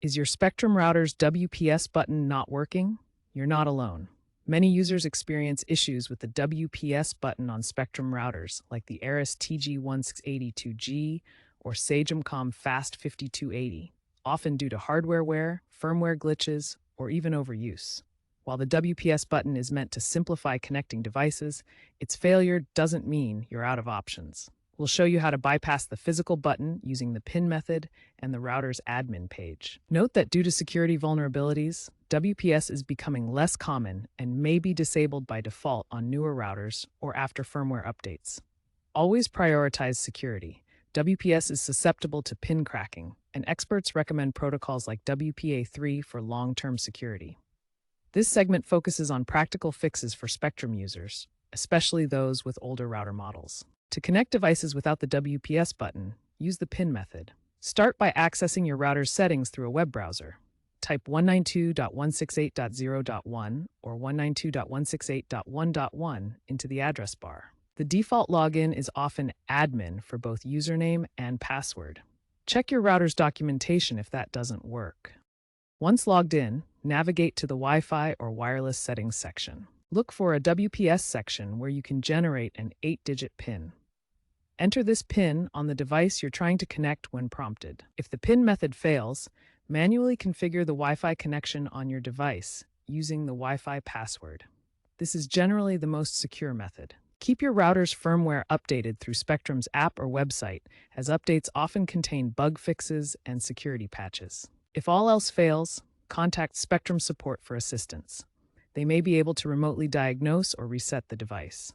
Is your Spectrum router's WPS button not working? You're not alone. Many users experience issues with the WPS button on Spectrum routers, like the Aris TG1682G or Sagemcom Fast 5280, often due to hardware wear, firmware glitches, or even overuse. While the WPS button is meant to simplify connecting devices, its failure doesn't mean you're out of options. We'll show you how to bypass the physical button using the PIN method and the router's admin page. Note that due to security vulnerabilities, WPS is becoming less common and may be disabled by default on newer routers or after firmware updates. Always prioritize security. WPS is susceptible to PIN cracking, and experts recommend protocols like WPA3 for long-term security. This segment focuses on practical fixes for Spectrum users, especially those with older router models. To connect devices without the WPS button, use the PIN method. Start by accessing your router's settings through a web browser. Type 192.168.0.1 or 192.168.1.1 into the address bar. The default login is often admin for both username and password. Check your router's documentation if that doesn't work. Once logged in, navigate to the Wi-Fi or wireless settings section. Look for a WPS section where you can generate an 8-digit PIN. Enter this PIN on the device you're trying to connect when prompted. If the PIN method fails, manually configure the Wi-Fi connection on your device using the Wi-Fi password. This is generally the most secure method. Keep your router's firmware updated through Spectrum's app or website, as updates often contain bug fixes and security patches. If all else fails, contact Spectrum support for assistance. They may be able to remotely diagnose or reset the device.